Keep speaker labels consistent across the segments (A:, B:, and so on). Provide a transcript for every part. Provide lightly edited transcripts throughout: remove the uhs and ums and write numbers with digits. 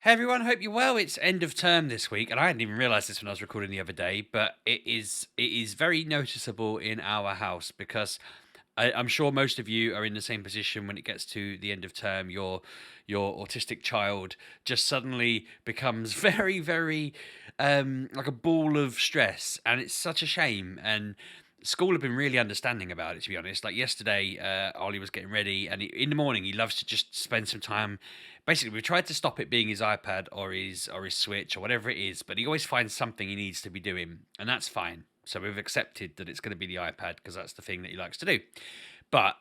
A: Hey everyone, hope you're well. It's end of term this week, and I hadn't even realised this when I was recording the other day, but it is very noticeable in our house because I'm sure most of you are in the same position when it gets to the end of term. Your autistic child just suddenly becomes very like a ball of stress, and it's such a shame. And school have been really understanding about it, to be honest. Like yesterday, Ollie was getting ready, and in the morning he loves to just spend some time. Basically, we tried to stop it being his iPad or his Switch or whatever it is, but he always finds something he needs to be doing, and that's fine. So we've accepted that it's going to be the iPad because that's the thing that he likes to do. But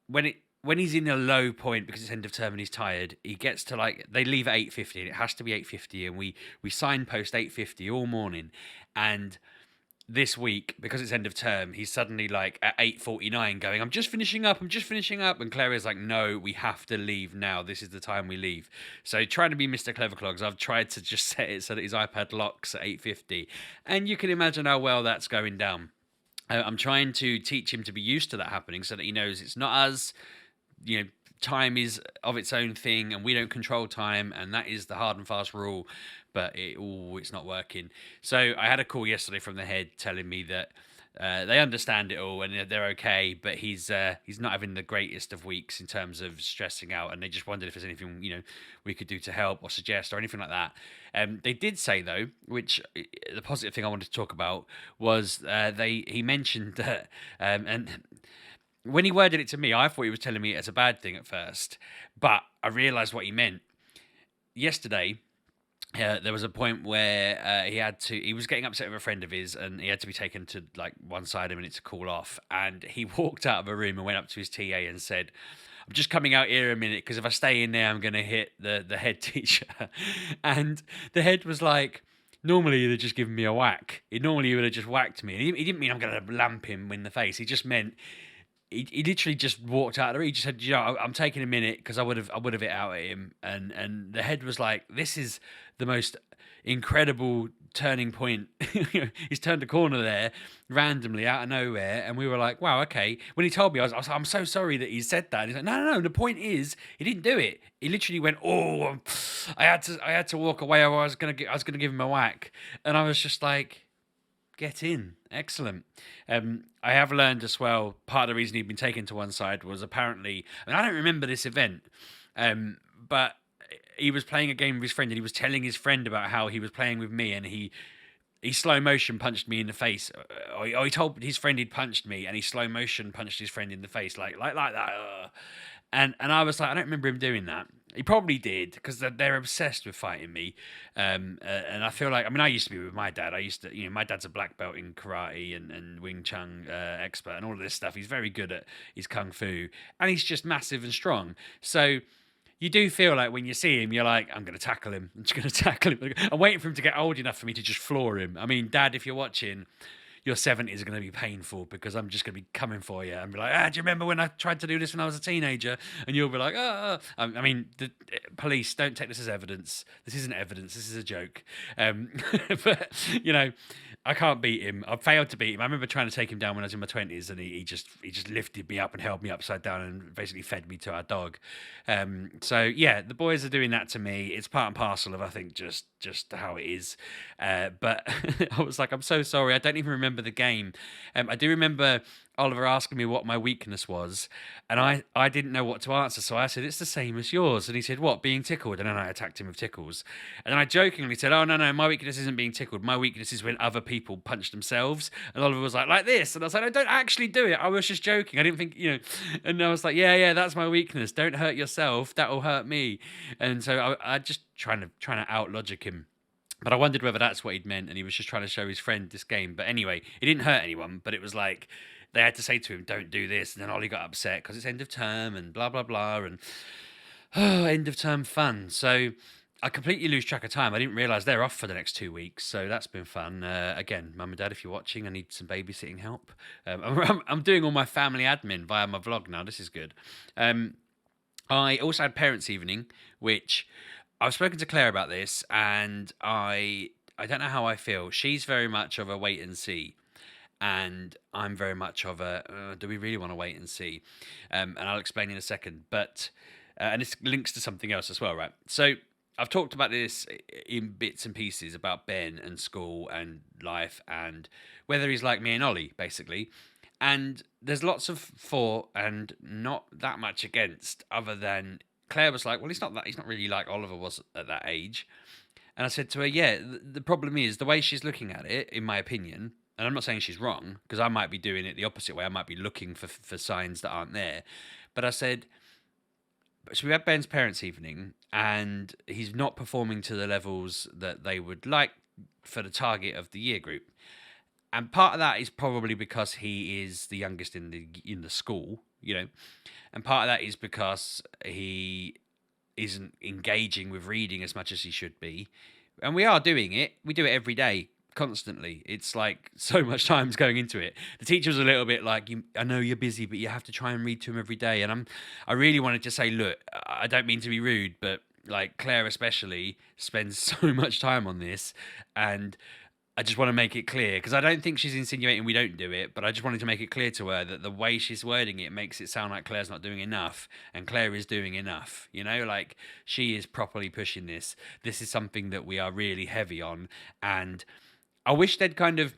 A: when he's in a low point because it's end of term and he's tired, he gets to like they leave at 8:50 and it has to be 8:50, and we signpost 8:50 all morning. And this week, because it's end of term, he's suddenly like at 8:49 going, I'm just finishing up, and Claire is like, no, we have to leave now, this is the time we leave. So trying to be Mr. Cleverclogs, I've tried to just set it so that his iPad locks at 8:50, and you can imagine how well that's going down. I'm trying to teach him to be used to that happening so that he knows it's not us. Time is of its own thing, and we don't control time, and that is the hard and fast rule. But it's not working. So I had a call yesterday from the head telling me that they understand it all and they're okay, but he's not having the greatest of weeks in terms of stressing out, and they just wondered if there's anything we could do to help or suggest or anything like that. They did say though, which the positive thing I wanted to talk about was he mentioned that and when he worded it to me, I thought he was telling me it's a bad thing at first, but I realised what he meant. Yesterday, there was a point where he was getting upset with a friend of his, and he had to be taken to like one side a minute to cool off. And he walked out of a room and went up to his TA and said, I'm just coming out here a minute because if I stay in there, I'm going to hit the head teacher. And the head was like, normally he'd have just given me a whack. Normally he would have just whacked me. And he didn't mean I'm going to lamp him in the face. He just meant he literally just walked out of there. He just said, I'm taking a minute because I would have it out at him. And the head was like, this is the most incredible turning point. He's turned a corner there randomly out of nowhere. And we were like, wow, okay. When he told me, I was like, I'm so sorry that he said that. And he's like, no. The point is, he didn't do it. He literally went, I had to walk away, or I was gonna give him a whack. And I was just like, get in. Excellent. I have learned as well, part of the reason he'd been taken to one side was apparently, I don't remember this event, but he was playing a game with his friend and he was telling his friend about how he was playing with me, and he slow motion punched me in the face. Or he told his friend he'd punched me, and he slow motion punched his friend in the face like that. And I was like, I don't remember him doing that. He probably did because they're obsessed with fighting me. And I feel like, I used to be with my dad. My dad's a black belt in karate and Wing Chun expert and all of this stuff. He's very good at his kung fu, and he's just massive and strong. So you do feel like when you see him, you're like, I'm going to tackle him. I'm just going to tackle him. I'm waiting for him to get old enough for me to just floor him. I mean, Dad, if you're watching, your 70s are going to be painful because I'm just going to be coming for you and be like, do you remember when I tried to do this when I was a teenager? And you'll be like, the police, don't take this as evidence. This isn't evidence. This is a joke. But, I can't beat him. I've failed to beat him. I remember trying to take him down when I was in my 20s, and he just lifted me up and held me upside down and basically fed me to our dog. So yeah, the boys are doing that to me. It's part and parcel of, I think, just how it is. But I was like, I'm so sorry. I don't even remember the game. I do remember Oliver asking me what my weakness was, and I didn't know what to answer, so I said, it's the same as yours. And he said, what, being tickled? And then I attacked him with tickles. And then I jokingly said, oh, no, my weakness isn't being tickled. My weakness is when other people punch themselves. And Oliver was like this. And I was like, no, don't actually do it. I was just joking. I didn't think, and I was like, yeah, that's my weakness. Don't hurt yourself. That'll hurt me. And so I just trying to out-logic him. But I wondered whether that's what he'd meant, and he was just trying to show his friend this game. But anyway, it didn't hurt anyone, but it was like, they had to say to him, don't do this. And then Ollie got upset because it's end of term and blah, blah, blah. And end of term fun. So I completely lose track of time. I didn't realise they're off for the next 2 weeks. So that's been fun. Again, Mum and Dad, if you're watching, I need some babysitting help. I'm doing all my family admin via my vlog now. This is good. I also had parents' evening, which I've spoken to Claire about this, and I don't know how I feel. She's very much of a wait and see. And I'm very much of a, do we really want to wait and see? And I'll explain in a second. But, and this links to something else as well, right? So I've talked about this in bits and pieces about Ben and school and life and whether he's like me and Ollie, basically. And there's lots of for and not that much against, other than Claire was like, well, he's not that. He's not really like Oliver was at that age. And I said to her, yeah, the problem is the way she's looking at it, in my opinion. And I'm not saying she's wrong, because I might be doing it the opposite way. I might be looking for signs that aren't there. But I said, so we had Ben's parents' evening, and he's not performing to the levels that they would like for the target of the year group. And part of that is probably because he is the youngest in the school, and part of that is because he isn't engaging with reading as much as he should be. And we are doing it. We do it every day, constantly. It's like so much time's going into it. The teacher was a little bit like, I know you're busy, but you have to try and read to him every day. And I really wanted to say, look, I don't mean to be rude, but like Claire especially spends so much time on this, and I just want to make it clear, because I don't think she's insinuating we don't do it, but I just wanted to make it clear to her that the way she's wording it makes it sound like Claire's not doing enough, and Claire is doing enough. Like she is properly pushing this. This is something that we are really heavy on, and I wish they'd kind of.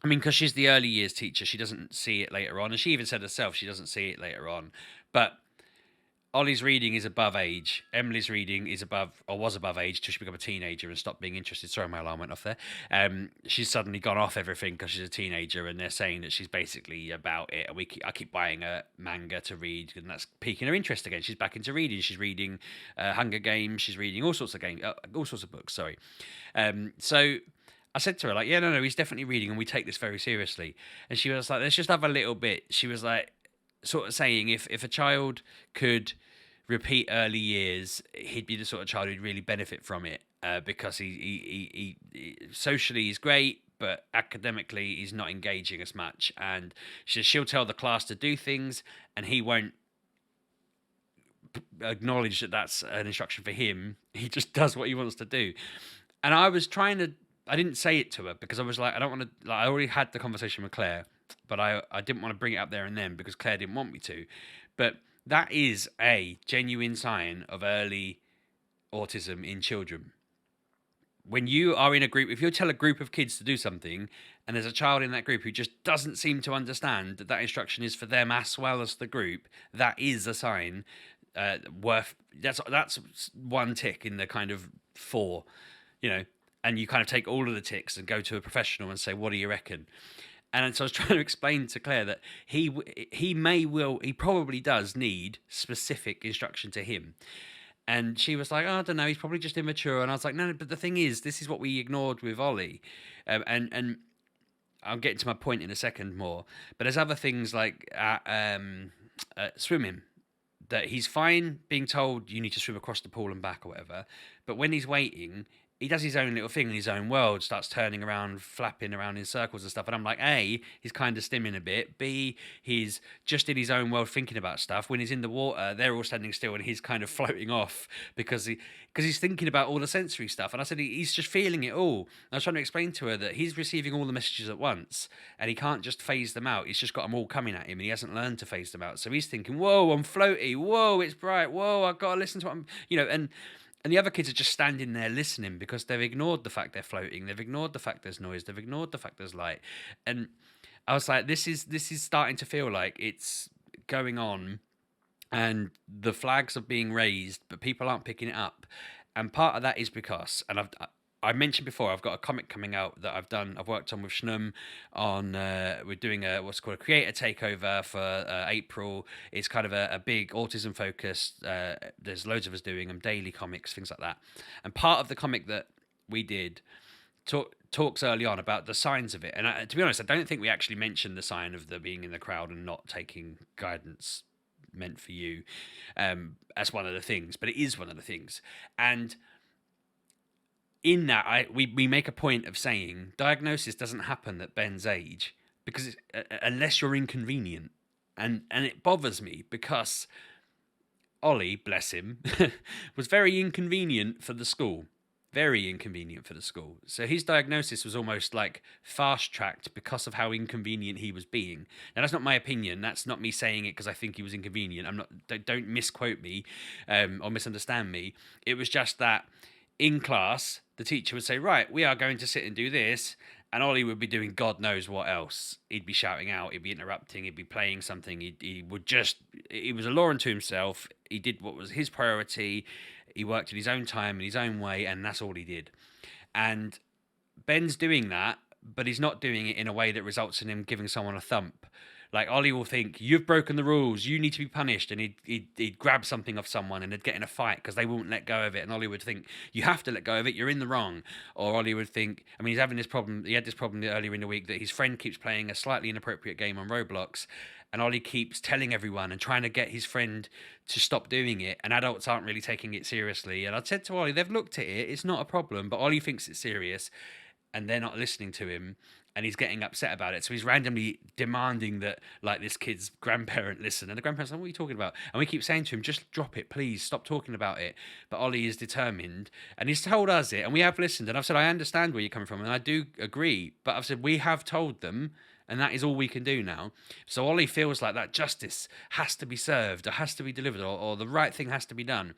A: I mean, because she's the early years teacher, she doesn't see it later on, and she even said herself she doesn't see it later on. But Ollie's reading is above age. Emily's reading is above, or was above age, till she became a teenager and stopped being interested. Sorry, my alarm went off there. She's suddenly gone off everything because she's a teenager, and they're saying that she's basically about it. And I keep buying her manga to read, and that's piquing her interest again. She's back into reading. She's reading Hunger Games. She's reading all sorts of all sorts of books. Sorry. So I said to her, like, yeah, no, he's definitely reading, and we take this very seriously. And she was like, let's just have a little bit. She was like, sort of saying, if a child could repeat early years, he'd be the sort of child who'd really benefit from it, because he socially he's great, but academically he's not engaging as much. And she'll tell the class to do things, and he won't acknowledge that that's an instruction for him. He just does what he wants to do. And I was trying to. I didn't say it to her because I was like, I don't want to. Like, I already had the conversation with Claire, but I didn't want to bring it up there and then because Claire didn't want me to. But that is a genuine sign of early autism in children. When you are in a group, if you tell a group of kids to do something, and there's a child in that group who just doesn't seem to understand that instruction is for them as well as the group, that is a sign worth. That's one tick in the kind of four, and you kind of take all of the ticks and go to a professional and say, what do you reckon? And so I was trying to explain to Claire that he probably does need specific instruction to him. And she was like, oh, I don't know, he's probably just immature. And I was like, no, but the thing is, this is what we ignored with Ollie. And I'll get to my point in a second more. But there's other things like swimming, that he's fine being told you need to swim across the pool and back or whatever. But when he's waiting, he does his own little thing in his own world, starts turning around, flapping around in circles and stuff. And I'm like, A, he's kind of stimming a bit. B, he's just in his own world thinking about stuff. When he's in the water, they're all standing still and he's kind of floating off because he's thinking about all the sensory stuff. And I said, he's just feeling it all. And I was trying to explain to her that he's receiving all the messages at once and he can't just phase them out. He's just got them all coming at him and he hasn't learned to phase them out. So he's thinking, whoa, I'm floaty. Whoa, it's bright. Whoa, I've got to listen to what I'm, and the other kids are just standing there listening because they've ignored the fact they're floating. They've ignored the fact there's noise. They've ignored the fact there's light. And I was like, this is starting to feel like it's going on and the flags are being raised, but people aren't picking it up. And part of that is because, and I mentioned before, I've got a comic coming out that I've worked on with Schnum on, we're doing what's called a creator takeover for April. It's kind of a big autism focused, there's loads of us doing them, daily comics, things like that. And part of the comic that we did talks early on about the signs of it. And to be honest, I don't think we actually mentioned the sign of the being in the crowd and not taking guidance meant for you as one of the things, but it is one of the things. And in that, we make a point of saying diagnosis doesn't happen at Ben's age because unless you're inconvenient, and it bothers me because Ollie, bless him, was very inconvenient for the school. Very inconvenient for the school. So his diagnosis was almost like fast-tracked because of how inconvenient he was being. Now, that's not my opinion. That's not me saying it because I think he was inconvenient. Don't misquote me or misunderstand me. It was just that in class, the teacher would say, right, we are going to sit and do this. And Ollie would be doing God knows what else. He'd be shouting out, he'd be interrupting, he'd be playing something. He would just, he was a law unto himself. He did what was his priority. He worked in his own time, in his own way, and that's all he did. And Ben's doing that, but he's not doing it in a way that results in him giving someone a thump. Like Ollie will think, you've broken the rules, you need to be punished, and he'd grab something off someone and they'd get in a fight because they won't let go of it. And Ollie would think, you have to let go of it, you're in the wrong. Or Ollie would think, I mean, he's having this problem. He had this problem earlier in the week that his friend keeps playing a slightly inappropriate game on Roblox, and Ollie keeps telling everyone and trying to get his friend to stop doing it, and adults aren't really taking it seriously. And I said to Ollie, they've looked at it, it's not a problem, but Ollie thinks it's serious, and they're not listening to him, and he's getting upset about it. So he's randomly demanding that, like, this kid's grandparent listen. And the grandparent's like, what are you talking about? And we keep saying to him, just drop it, please, stop talking about it. But Ollie is determined, and he's told us it, and we have listened. And I've said, I understand where you're coming from, and I do agree. But I've said, we have told them, and that is all we can do now. So Ollie feels like that justice has to be served, or has to be delivered, or the right thing has to be done.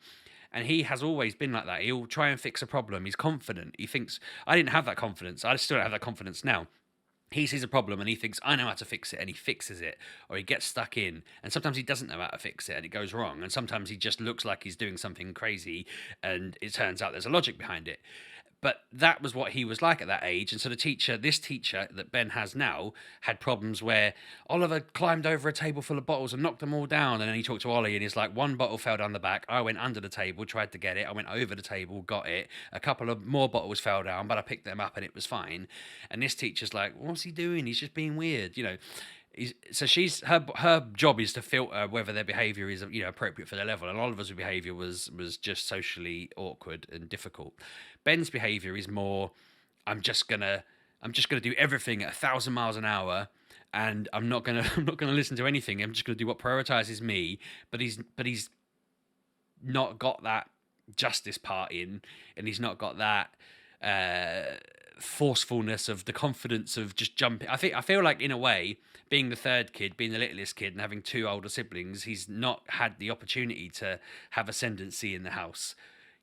A: And he has always been like that. He'll try and fix a problem. He's confident. He thinks, I didn't have that confidence. I still don't have that confidence now. He sees a problem and he thinks, I know how to fix it, and he fixes it, or he gets stuck in. And sometimes he doesn't know how to fix it and it goes wrong. And sometimes he just looks like he's doing something crazy and it turns out there's a logic behind it. But that was what he was like at that age. And so this teacher that Ben has now, had problems where Oliver climbed over a table full of bottles and knocked them all down. And then he talked to Ollie and he's like, one bottle fell down the back. I went under the table, tried to get it. I went over the table, got it. A couple of more bottles fell down, but I picked them up and it was fine. And this teacher's like, what's he doing? He's just being weird, you know. So she's her job is to filter whether their behaviour is, you know, appropriate for their level, and Oliver's behaviour was just socially awkward and difficult. Ben's behaviour is more, I'm just gonna do everything at 1,000 miles an hour, and I'm not gonna listen to anything. I'm just gonna do what prioritises me. But he's not got that justice part in, and he's not got that forcefulness of the confidence of just jumping. I feel like, in a way, being the third kid, being the littlest kid, and having two older siblings, he's not had the opportunity to have ascendancy in the house.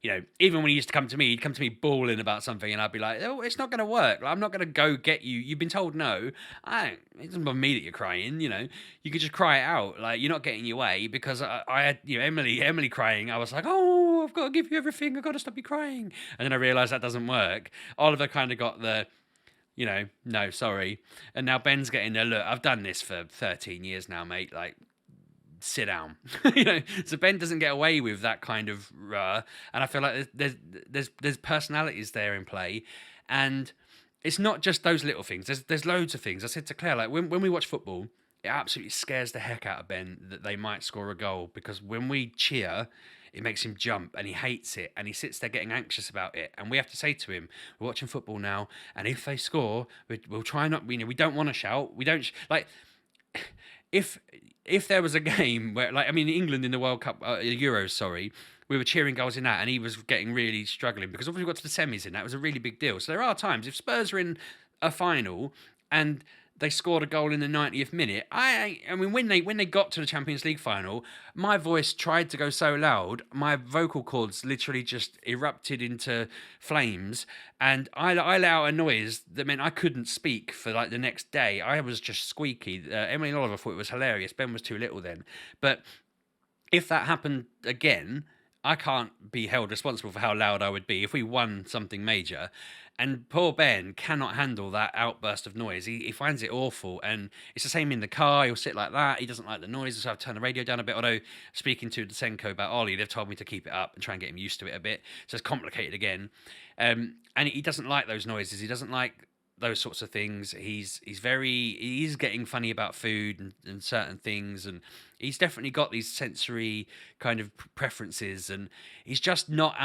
A: You know, even when he used to come to me, he'd come to me bawling about something, and I'd be like, "Oh, it's not going to work. Like, I'm not going to go get you. You've been told no. It doesn't bother me that you're crying. You know, you could just cry it out. Like, you're not getting your way." Because I had, you know, Emily crying. I was like, "Oh, I've got to give you everything. I've got to stop you crying." And then I realised that doesn't work. Oliver kind of got the, you know, no, sorry. And now Ben's getting there. Look, I've done this for 13 years now, mate. Like, sit down. You know, so Ben doesn't get away with that kind of and I feel like there's personalities there in play, and it's not just those little things. There's loads of things. I said to Claire, like, when we watch football, it absolutely scares the heck out of Ben that they might score a goal, because when we cheer, it makes him jump and he hates it, and he sits there getting anxious about it. And we have to say to him, we're watching football now, and if they score, we'll try not, you know, we don't want to shout. We don't like, if there was a game where, like, I mean, England in the World Cup, Euros, sorry, we were cheering goals in that, and he was getting really struggling, because obviously we got to the semis in that. It was a really big deal. So there are times, if Spurs are in a final and they scored a goal in the 90th minute, I mean, when they got to the Champions League final, my voice tried to go so loud, my vocal cords literally just erupted into flames, and I let out a noise that meant I couldn't speak for, like, the next day. I was just squeaky. Emily and Oliver thought it was hilarious. Ben was too little then. But if that happened again, I can't be held responsible for how loud I would be if we won something major. And poor Ben cannot handle that outburst of noise. He finds it awful. And it's the same in the car. He'll sit like that. He doesn't like the noise, so I've turned the radio down a bit. Although, speaking to Senko about Ollie, they've told me to keep it up and try and get him used to it a bit. So it's complicated again. And he doesn't like those noises. He doesn't like those sorts of things. He's getting funny about food and certain things, and he's definitely got these sensory kind of preferences, and he's just not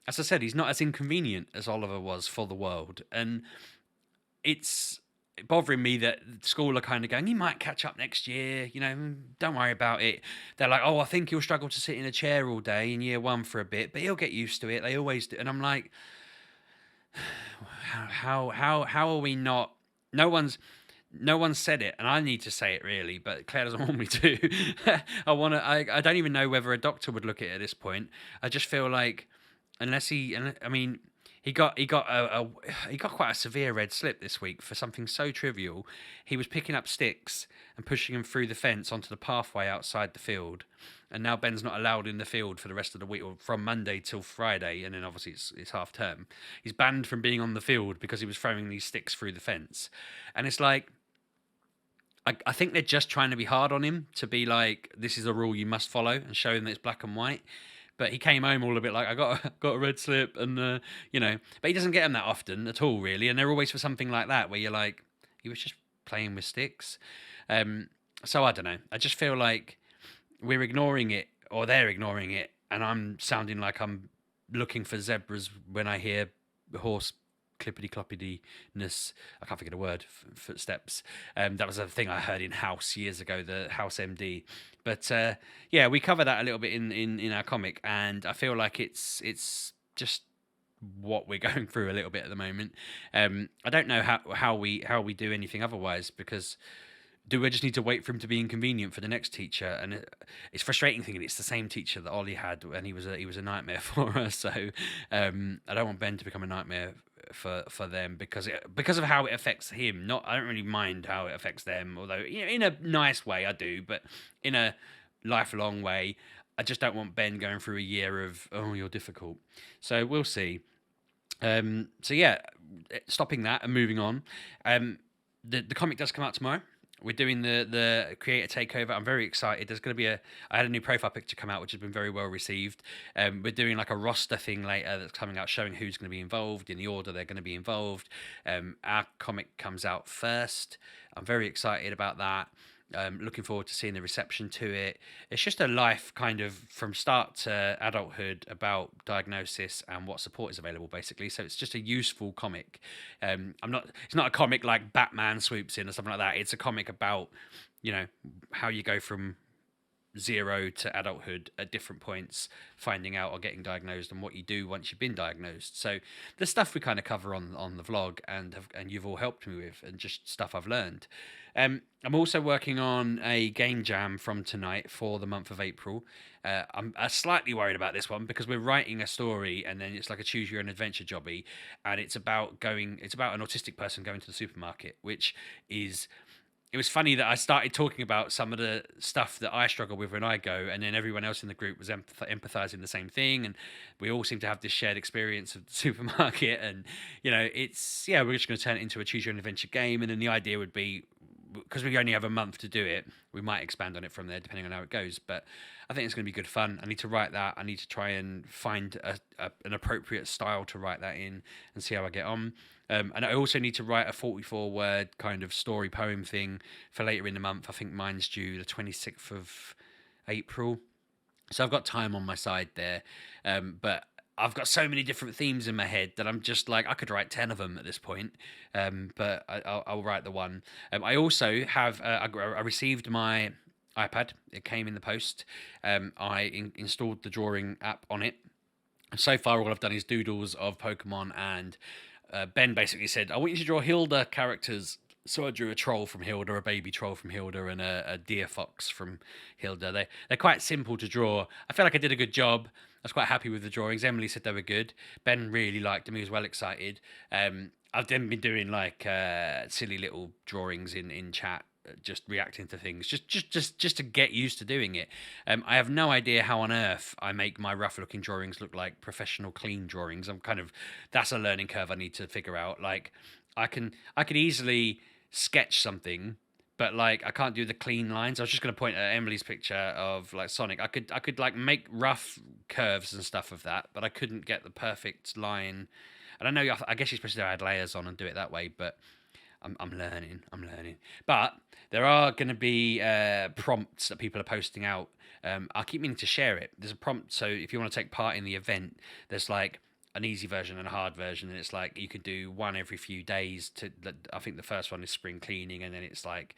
A: as I said, he's not as inconvenient as Oliver was for the world. And it's bothering me that school are kind of going, he might catch up next year, you know, don't worry about it. Are like, oh, I think he'll struggle to sit in a chair all day in year one for a bit, but he'll get used to it. They always do. And I'm like, how are we not? No one's said it, and I need to say it really, but Claire doesn't want me to. I don't even know whether a doctor would look at it at this point. I just feel like unless he, I mean, he got quite a severe red slip this week for something so trivial. He was picking up sticks and pushing them through the fence onto the pathway outside the field, and now Ben's not allowed in the field for the rest of the week, or from Monday till Friday, and then obviously it's half term. He's banned from being on the field because he was throwing these sticks through the fence, and it's like. I think they're just trying to be hard on him to be like, this is a rule you must follow and show him that it's black and white. But he came home all a bit like, I got a red slip, and but he doesn't get them that often at all, really. And they're always for something like that where you're like, he was just playing with sticks. So I don't know. I just feel like we're ignoring it, or they're ignoring it, and I'm sounding like I'm looking for zebras when I hear horse clippity cloppity-ness. I can't think of the word. Footsteps. That was a thing I heard in House years ago, the House MD. But yeah, we cover that a little bit in our comic, and I feel like it's just what we're going through a little bit at the moment. I don't know how we do anything otherwise, because do we just need to wait for him to be inconvenient for the next teacher? And it's frustrating thinking it's the same teacher that Ollie had, and he was a nightmare for us. So I don't want Ben to become a nightmare for them because of how it affects him. I don't really mind how it affects them, although in a nice way I do, but in a lifelong way, I just don't want Ben going through a year of, oh, you're difficult. So we'll see. So yeah, stopping that and moving on. The comic does come out tomorrow. We're doing the creator takeover. I'm very excited. There's going to be I had a new profile picture come out, which has been very well received. We're doing like a roster thing later that's coming out, showing who's going to be involved in the order they're going to be involved. Our comic comes out first. I'm very excited about that. Looking forward to seeing the reception to it. It's just a life kind of from start to adulthood about diagnosis and what support is available, basically. So it's just a useful comic. It's not a comic like Batman swoops in or something like that. It's a comic about, how you go from zero to adulthood at different points, finding out or getting diagnosed, and what you do once you've been diagnosed. So the stuff we kind of cover on the vlog and you've all helped me with, and just stuff I've learned. I'm also working on a game jam from tonight for the month of April. I'm slightly worried about this one because we're writing a story, and then it's like a choose your own adventure jobby, and it's about an autistic person going to the supermarket, which is. It was funny that I started talking about some of the stuff that I struggle with when I go, and then everyone else in the group was empathizing the same thing, and we all seem to have this shared experience of the supermarket. And we're just going to turn it into a choose your own adventure game, and then the idea would be, because we only have a month to do it, we might expand on it from there depending on how it goes. But I think it's going to be good fun. I need to write that. I need to try and find an appropriate style to write that in and see how I get on. And I also need to write a 44-word kind of story poem thing for later in the month. I think mine's due the 26th of April. So I've got time on my side there. But I've got so many different themes in my head that I'm just like, I could write 10 of them at this point. But I'll write the one. I also have, I received my iPad. It came in the post. I installed the drawing app on it. And so far, all I've done is doodles of Pokemon, and Ben basically said, I want you to draw Hilda characters. So I drew a troll from Hilda, a baby troll from Hilda, and a deer fox from Hilda. They're quite simple to draw. I feel like I did a good job. I was quite happy with the drawings. Emily said they were good. Ben really liked them. He was well excited. I've then been doing like silly little drawings in chat, just reacting to things, just to get used to doing it. I have no idea how on earth I make my rough looking drawings look like professional clean drawings. That's a learning curve I need to figure out. Like I could easily sketch something, but like I can't do the clean lines. I was just going to point at Emily's picture of like Sonic. I could like make rough curves and stuff of that, but I couldn't get the perfect line. I don't know. I guess you're supposed to add layers on and do it that way, but I'm learning. But there are going to be prompts that people are posting out. I'll keep meaning to share it. There's a prompt, so if you want to take part in the event, there's like an easy version and a hard version, and it's like you could do one every few days. I think the first one is spring cleaning, and then it's like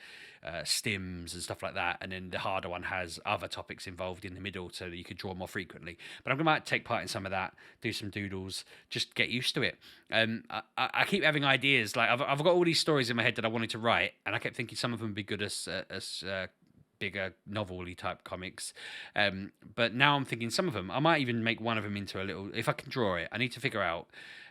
A: stims and stuff like that, and then the harder one has other topics involved in the middle, so that you could draw more frequently. But I'm going to take part in some of that, do some doodles, just get used to it. I keep having ideas. Like I've got all these stories in my head that I wanted to write, and I kept thinking some of them would be good as bigger novel-y type comics. But now I'm thinking some of them, I might even make one of them into a little, if I can draw it. I need to figure out.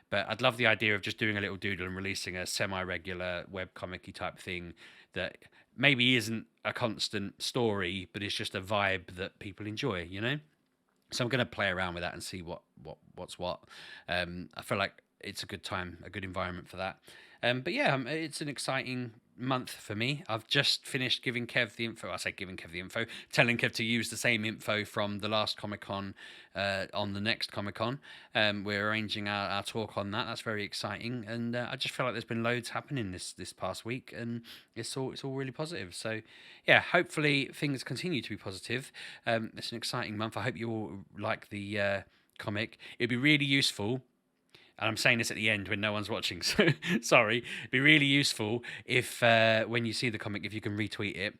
A: But I'd love the idea of just doing a little doodle and releasing a semi-regular webcomic-y type thing that maybe isn't a constant story, but it's just a vibe that people enjoy, you know? So I'm going to play around with that and see what's what. I feel like it's a good time, a good environment for that. But yeah, it's an exciting month for me. I've just finished giving Kev the info. I say giving Kev the info, telling Kev to use the same info from the last Comic Con on the next Comic Con. We're arranging our talk on that. That's very exciting, and I just feel like there's been loads happening this past week, and it's all really positive. So yeah, hopefully things continue to be positive. It's an exciting month. I hope you all like the comic. It'd be really useful, and I'm saying this at the end when no one's watching, so sorry. It'd be really useful if when you see the comic, if you can retweet it,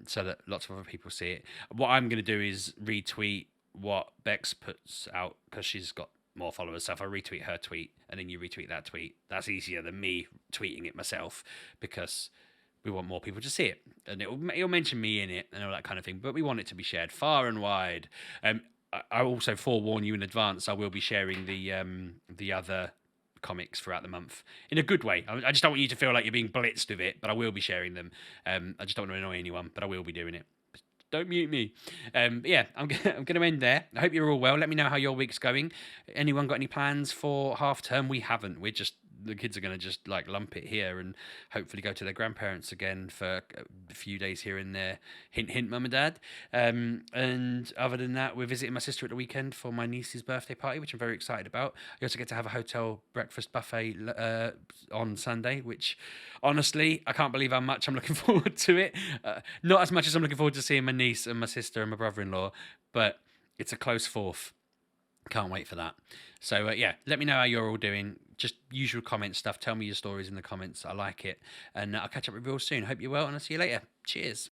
A: so that lots of other people see it. What I'm going to do is retweet what Bex puts out, because she's got more followers. So if I retweet her tweet and then you retweet that tweet, that's easier than me tweeting it myself, because we want more people to see it, and it'll mention me in it and all that kind of thing. But we want it to be shared far and wide. I also forewarn you in advance, I will be sharing the other comics throughout the month in a good way. I just don't want you to feel like you're being blitzed with it, but I will be sharing them. I just don't want to annoy anyone, but I will be doing it. Don't mute me. But yeah, I'm going to end there. I hope you're all well. Let me know how your week's going. Anyone got any plans for half term? We haven't. The kids are going to just like lump it here and hopefully go to their grandparents again for a few days here and there. Hint, hint, mum and dad. And other than that, we're visiting my sister at the weekend for my niece's birthday party, which I'm very excited about. I also get to have a hotel breakfast buffet on Sunday, which honestly, I can't believe how much I'm looking forward to it. Not as much as I'm looking forward to seeing my niece and my sister and my brother-in-law, but it's a close fourth. Can't wait for that. So yeah, let me know how you're all doing. Just usual comment stuff. Tell me your stories in the comments. I like it. And I'll catch up with you all soon. Hope you're well, and I'll see you later. Cheers.